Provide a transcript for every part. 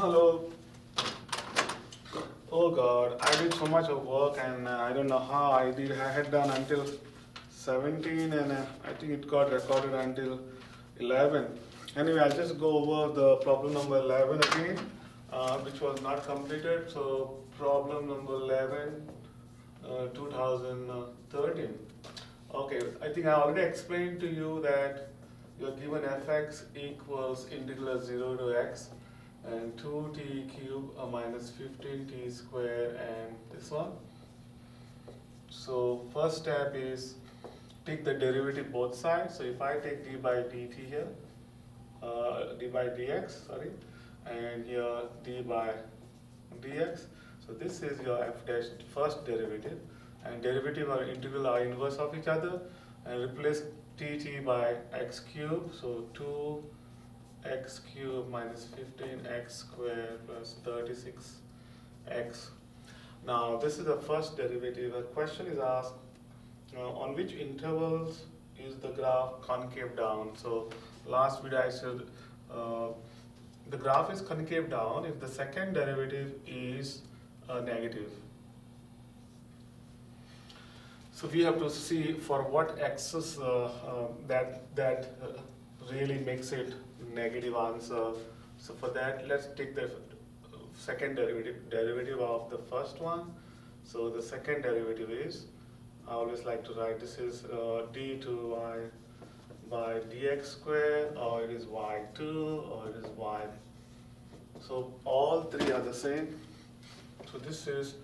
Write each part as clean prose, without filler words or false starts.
Hello. Oh God, I did so much of work and I don't know how I did. I had done until 17 and I think it got recorded until 11. Anyway, I'll just go over the problem number 11 again, which was not completed. So problem number 11, 2013. Okay, I think I already explained to you that you're given fx equals integral 0 to x and 2t cube minus 15t square and this one. So first step is take the derivative both sides. So if I take d by dt here, d by dx, sorry, and here d by dx. So this is your f dash first derivative, and derivative or integral are inverse of each other, and replace dt by x cube. So 2x cube minus 15x square plus 36x. Now this is the first derivative. A question is asked, on which intervals is the graph concave down? So last video I said the graph is concave down if the second derivative is negative. So we have to see for what axis that really makes it negative answer. So for that, let's take the second derivative of the first one. So the second derivative is, I always like to write, this is d2y by dx square, or it is y2, or it is y. So all three are the same. So this is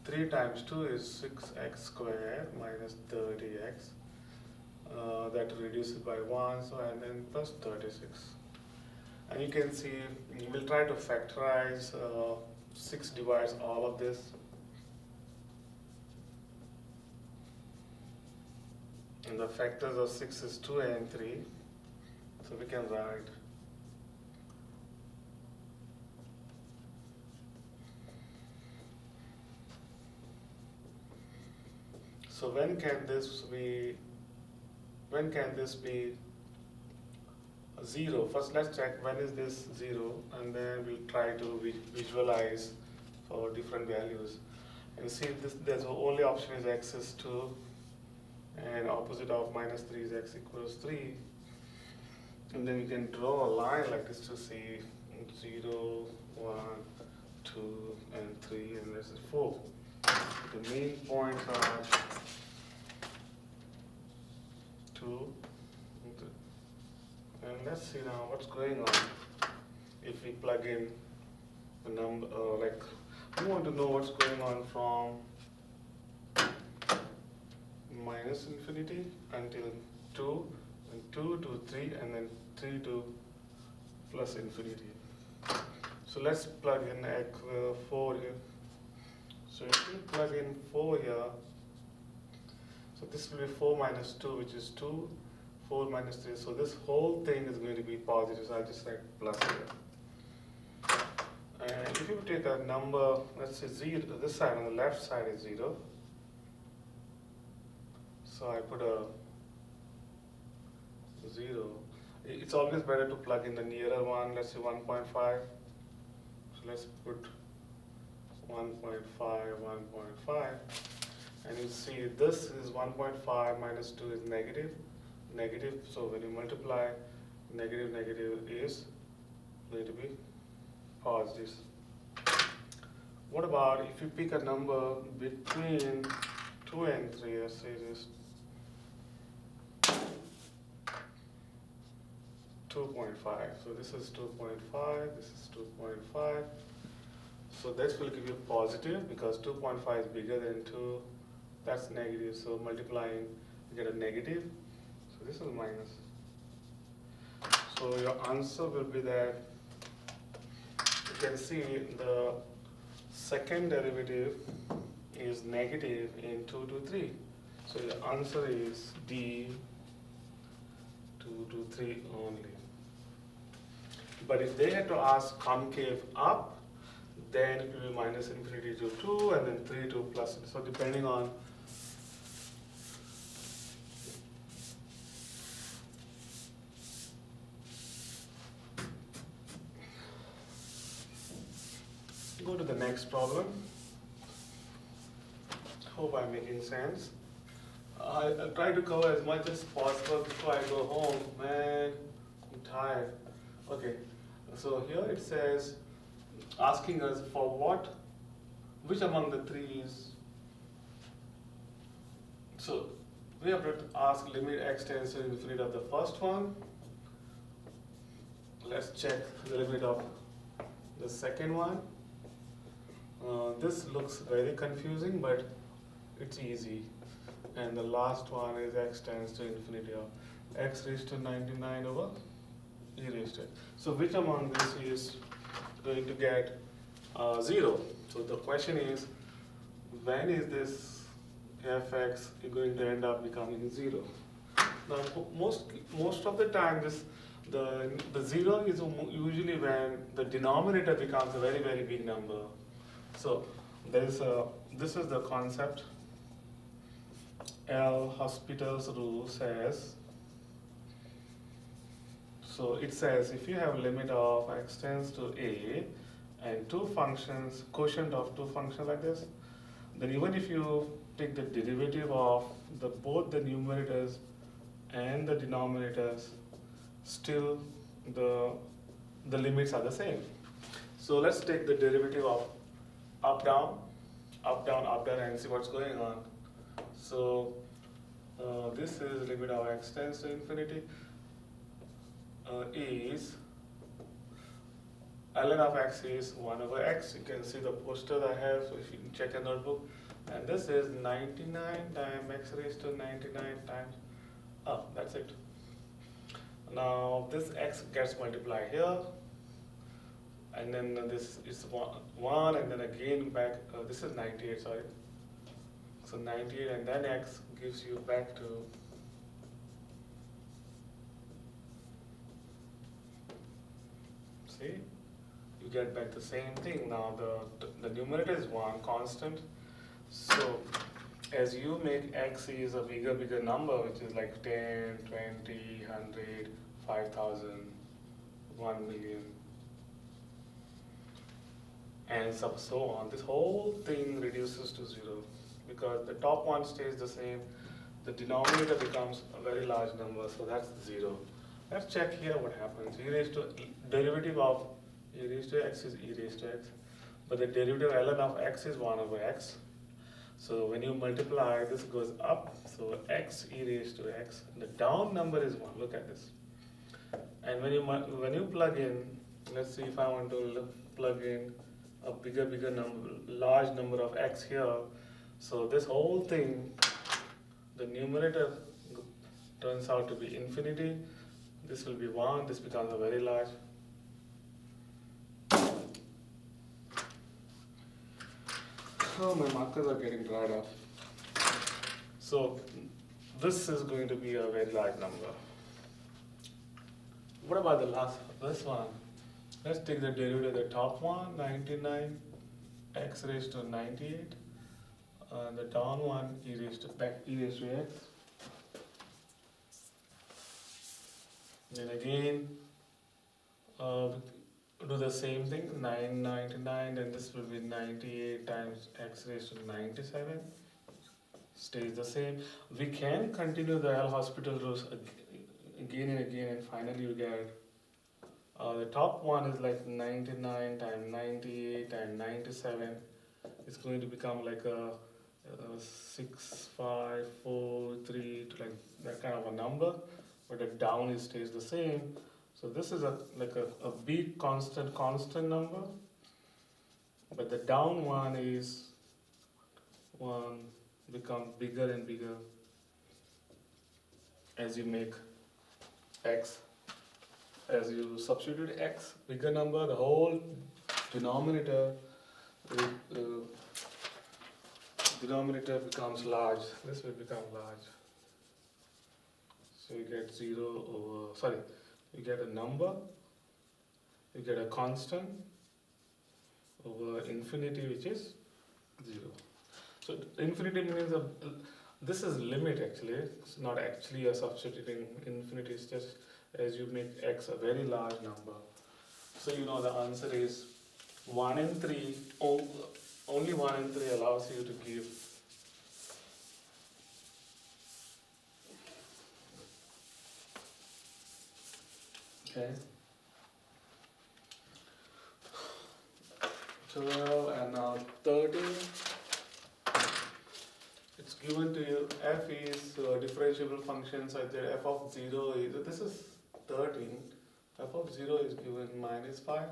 3 times 2 is 6x squared minus 30x. That reduces by 1, so and then plus 36. And you can see, we'll try to factorize 6 divides all of this. And the factors of 6 is 2 and 3. So we can write so when can this be 0? First let's check when is this 0, and then we'll try to visualize for different values. And see this, there's the only option is x is 2, and opposite of minus 3 is x equals 3. And then you can draw a line like this to see 0, 1, 2, and 3, and this is 4. The main points are 2, and let's see now what's going on if we plug in the number, like we want to know what's going on from minus infinity until 2, and 2 to 3, and then 3 to plus infinity. So let's plug in 4 here. So if we plug in 4 here, so this will be 4 minus 2, which is 2, 4 minus 3. So this whole thing is going to be positive, so I just write plus here. And if you take a number, let's say 0, this side on the left side is 0. So I put a 0. It's always better to plug in the nearer one, let's say 1.5. So let's put 1.5, 1.5. And you see this is 1.5 minus 2 is negative. Negative, so when you multiply, negative, negative is going to be positive. What about if you pick a number between 2 and 3, let's say it is 2.5. So this is 2.5, this is 2.5. So this will give you positive because 2.5 is bigger than 2. That's negative, so multiplying, you get a negative. So this is minus. So your answer will be that you can see the second derivative is negative in 2 to 3. So the answer is D, 2 to 3 only. But if they had to ask concave up, then it will be minus infinity to 2 and then 3 to plus. So depending on go to the next problem. Hope I'm making sense. I'll try to cover as much as possible before I go home. Man, I'm tired. Okay, so here it says, asking us for what, which among the three is. So we have to ask limit x tends to infinity of the first one. Let's check the limit of the second one. This looks very confusing, but it's easy. And the last one is x tends to infinity of x raised to 99 over e raised to x. So which among this is going to get 0? So the question is, when is this fx going to end up becoming 0? Now most of the time the 0 is usually when the denominator becomes a very, very big number. So this is the concept. L'Hospital's rule says, so it says if you have a limit of x tends to a and two functions, quotient of two functions like this, then even if you take the derivative of both the numerators and the denominators, still the limits are the same. So let's take the derivative of up down, and see what's going on. So this is limit of x tends to infinity is ln of x is 1 over x. You can see the poster I have, so if you can check a notebook. And this is 99 times x raised to 99 times, that's it. Now this x gets multiplied here, and then this is 1 and then again back, this is 98, sorry. So 98 and then x gives you back to see, you get back the same thing. Now the numerator is 1 constant. So as you make x is a bigger number, which is like 10, 20, 100, 5,000, 1 million, and so on, this whole thing reduces to 0 because the top one stays the same. The denominator becomes a very large number, so that's 0. Let's check here what happens. Derivative of e raised to x is e raised to x, but the derivative ln of x is 1 over x. So when you multiply, this goes up, so x e raised to x, the down number is 1, look at this. And when you plug in, let's see if I want to plug in a bigger number, large number of x here, so this whole thing, the numerator turns out to be infinity, this will be 1, this becomes a very large. Oh, my markers are getting dried off. So this is going to be a very large number. What about this one? Let's take the derivative of the top one, 99 x raised to 98. The down one, e raised to x. Then again, do the same thing, 999, and this will be 98 times x raised to 97. Stays the same. We can continue the L'Hospital rules again and again, and finally you get the top one is like 99 times 98 times 97. It's going to become like a 6, 5, 4, 3, like that kind of a number, but the down stays the same. So this is like a big constant number, but the down one is become bigger and bigger as you make x. As you substitute x, bigger number, the whole denominator becomes large. This will become large. So you get 0 over, sorry, you get a number, you get a constant over infinity, which is 0. So infinity means this is limit actually. It's not actually a substituting infinity, it's just as you make x a very large number. So you know the answer is 1 and 3, only 1 and 3 allows you to give. Okay. 12 and now 13. It's given to you f is differentiable function such that f of 0 is, this is 13, f of 0 is given -5,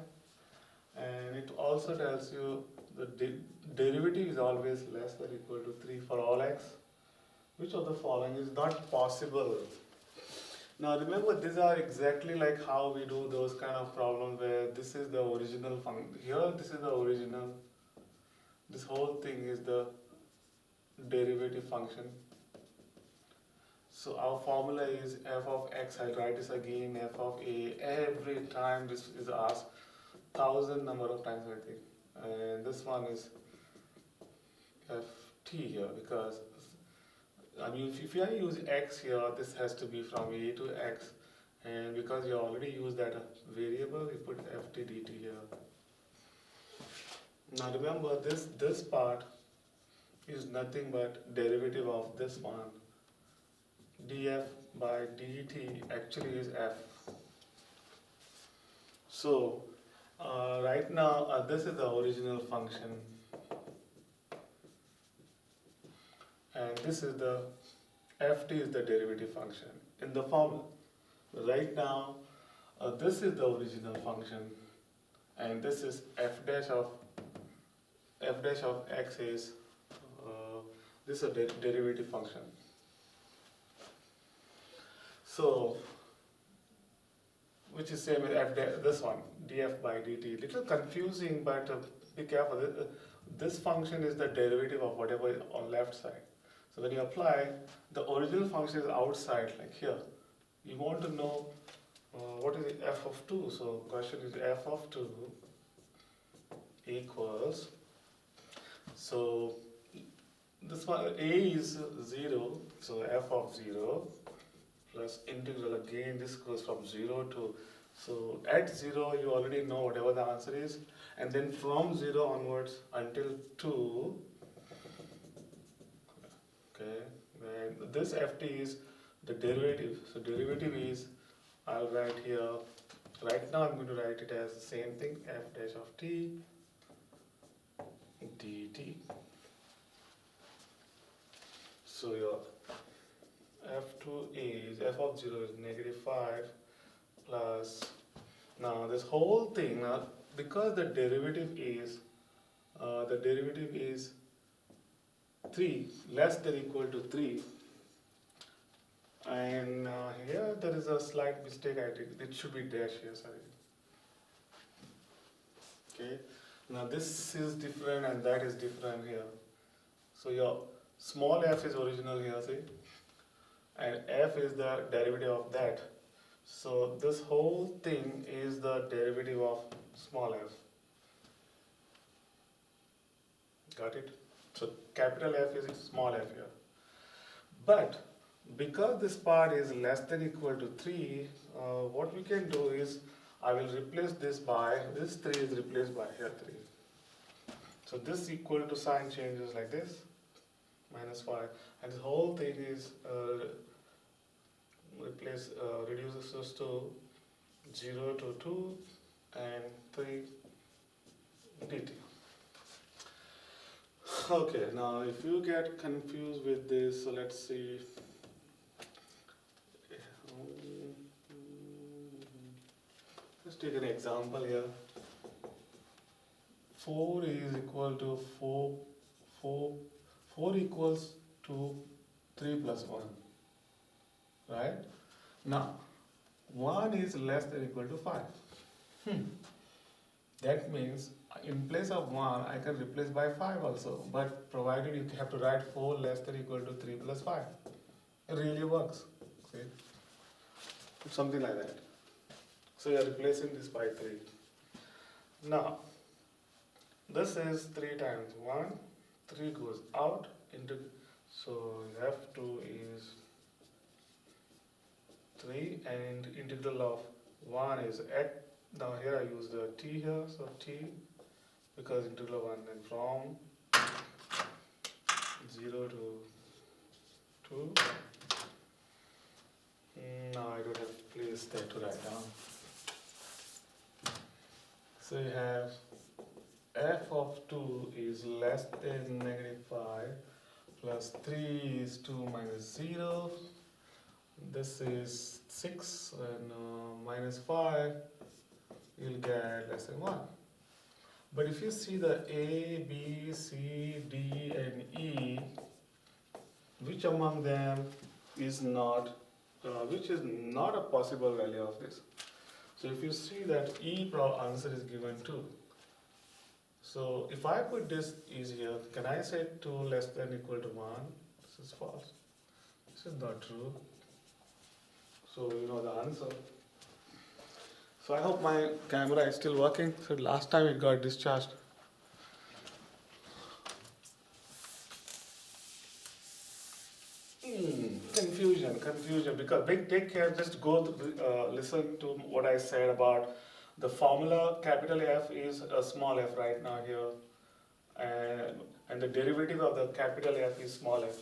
and it also tells you the derivative is always less than or equal to 3 for all x. Which of the following is not possible? Now remember, these are exactly like how we do those kind of problems where this is the original function. Here this is the original. This whole thing is the derivative function. So our formula is f of x. I'll write this again, f of a. Every time this is asked, 1,000 number of times I think. And this one is ft here, because I mean if I use x here, this has to be from a to x, and because you already use that variable, you put ft dt here. Now remember, this part is nothing but derivative of this one. df by dt actually is f. So right now this is the original function, and this is the ft is the derivative function in the formula. Right now this is the original function, and this is f dash of x is this is a derivative function. So which is same as this one, df by dt. Little confusing, but be careful. This function is the derivative of whatever is on left side. So when you apply, the original function is outside, like here. You want to know what is f of 2. So question is f of 2 equals, so this one a is 0, so f of 0 plus integral, again this goes from 0 to, so at 0 you already know whatever the answer is, and then from 0 onwards until 2, okay, and this ft is the derivative. So derivative is, I'll write here, right now I'm going to write it as the same thing, f dash of t dt. So your f2 is, f of 0 is -5 plus, now this whole thing, now because the derivative is 3 less than equal to 3, and here there is a slight mistake I did, it should be dash here, sorry. Okay, now this is different and that is different here. So your small f is original here, see, and f is the derivative of that. So this whole thing is the derivative of small f. Got it? So capital F is small f here. But because this part is less than equal to 3, what we can do is, I will replace this by, this 3 is replaced by here 3. So this equal to sign changes like this, -5, and the whole thing is reduces to 0 to 2 and 3 dt. Okay, now if you get confused with this, so let's see. Let's take an example here. 4 is equal to 4 equals to 3 plus 1, right? Now 1 is less than equal to 5. That means in place of 1 I can replace by 5 also, but provided you have to write 4 less than equal to 3 plus 5. It really works. See? Something like that. So you are replacing this by 3. Now this is 3 times 1, 3 goes out into, so f2 is 3, and integral of 1 is x. Now here I use the t here, so t because integral 1 and from 0 to 2. No, I don't have a place there to write down. So you have f of 2 is less than -5 plus 3 is 2 minus 0. This is 6 and minus 5, you'll get less than 1. But if you see the A, B, C, D and E, which among them is not, which is not a possible value of this? So if you see that E answer is given 2. So if I put this is here, can I say 2 less than equal to 1? This is false. This is not true. So you know the answer. So I hope my camera is still working. So last time it got discharged. Confusion. Because take care. Just go listen to what I said about the formula. Capital F is a small f right now here, and the derivative of the capital F is small f.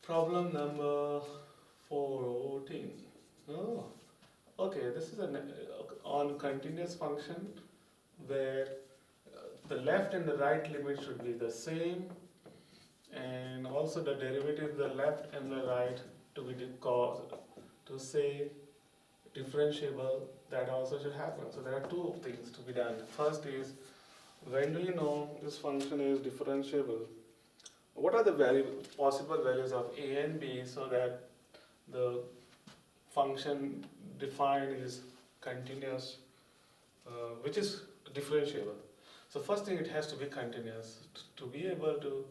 Problem number 14. Oh, okay. This is on continuous function where the left and the right limit should be the same, and also the derivative, the left and the right, to be to say differentiable. That also should happen. So there are two things to be done. First is, when do you know this function is differentiable? What are the possible values of A and B so that the function defined is continuous, which is differentiable? So first thing, it has to be continuous. To be able to,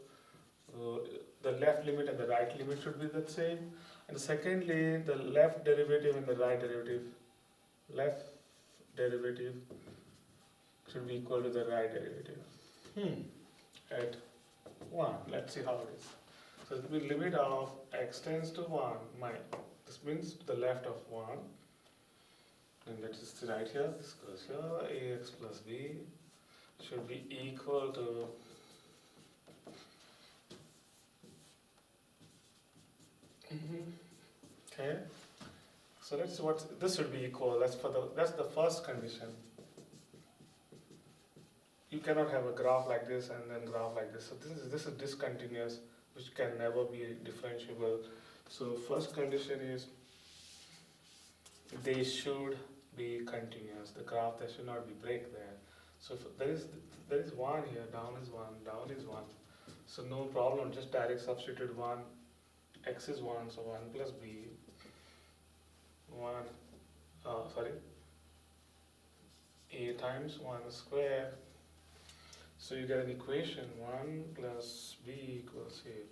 the left limit and the right limit should be the same. And secondly, the left derivative and the right derivative, left derivative should be equal to the right derivative. At 1. Let's see how it is. So it will be limit of x tends to 1. This means to the left of 1. And that is right here. This goes here. Ax plus b should be equal to okay. So let's what this should be equal. That's the first condition. You cannot have a graph like this and then graph like this. So this is discontinuous, which can never be differentiable. So first condition is they should be continuous. The graph, there should not be break there. So if there is 1 here, down is 1, down is 1. So no problem, just direct substitute 1. X is 1, so 1 plus b. 1, a times 1 square. So you get an equation, 1 plus b equals a.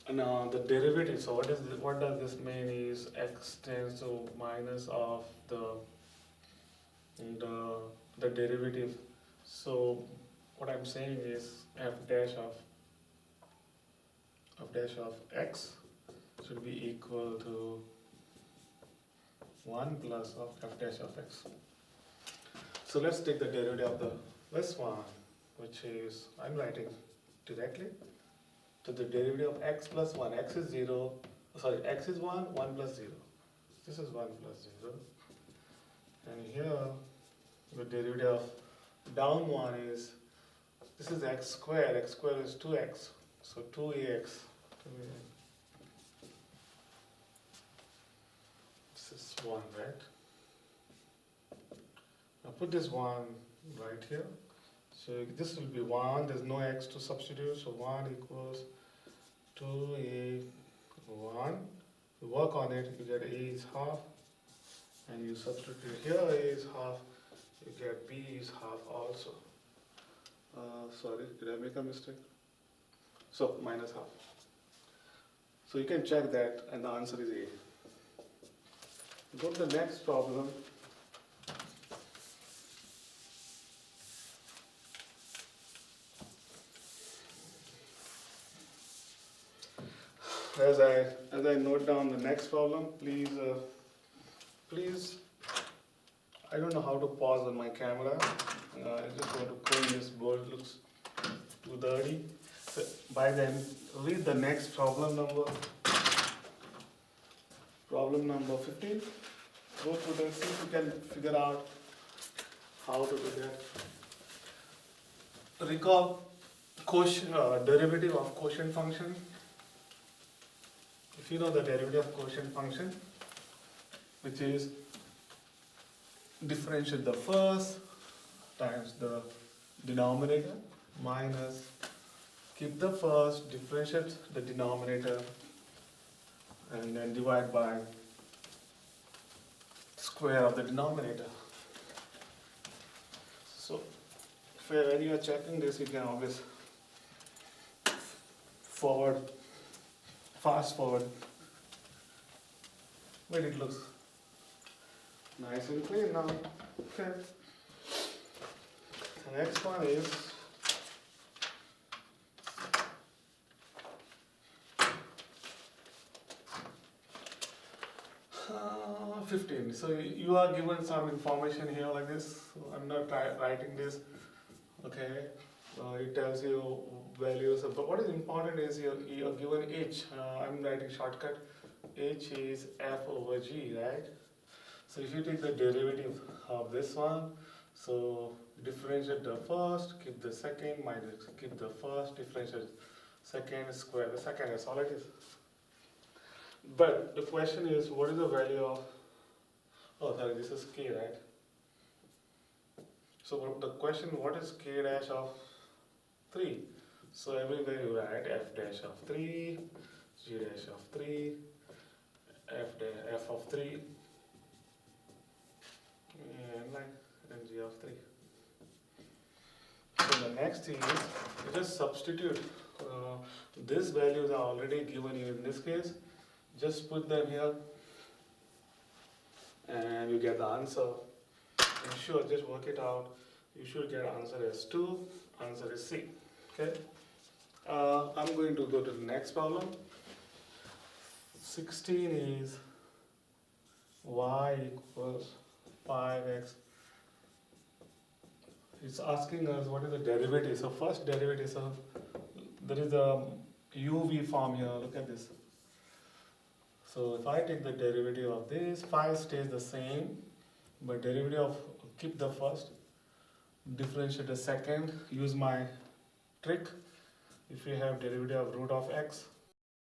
And now the derivative, so what does this mean is x tends to minus of the derivative. So what I'm saying is f dash of x should be equal to 1 plus of f dash of x. So let's take the derivative of this one, which is, I'm writing directly to the derivative of x plus 1. X is 0, sorry, x is 1, 1 plus 0. This is 1 plus 0. And here, the derivative of down 1 is, this is x squared is 2x. So 2ax. This is 1, right? Now put this 1 right here. So this will be 1, there's no x to substitute, so 1 equals 2a1. You work on it, you get a is half, and you substitute here a is half, you get b is half also. Sorry, did I make a mistake? So minus half. So you can check that, and the answer is a. Go to the next problem. as I note down the next problem, please, I don't know how to pause on my camera. I just want to clean this board, looks too dirty. So by then, read the next problem number 15. Go through that, see if you can figure out how to do that. Recall derivative of quotient function. If you know the derivative of quotient function, which is differentiate the first times the denominator minus keep the first, differentiate the denominator, and then divide by square of the denominator. So when you are checking this, you can always fast forward. But it looks nice and clean now. Okay. The next one is 15. So you are given some information here like this. So I'm not writing this. Okay. It tells you values. But what is important is you are given h. I'm writing shortcut. H is f over g, right? So if you take the derivative of this one, so differentiate the first, keep the second, minus keep the first, differentiate second, square the second. That's all it is. But the question is, what is the value of, oh sorry, this is k, right? So the question, what is k dash of 3? So everywhere you write f dash of 3, g dash of 3, f of 3, and g of 3. So the next thing is, you just substitute. These values are already given you in this case. Just put them here and you get the answer. I'm sure, just work it out. You should get answer as 2, answer is C. Okay. I'm going to go to the next problem. 16 is y equals 5x. It's asking us what is the derivative. So first derivative, so there is a UV form here, look at this. So if I take the derivative of this, 5 stays the same, but derivative of, keep the first, differentiate the second, use my trick. If you have derivative of root of x,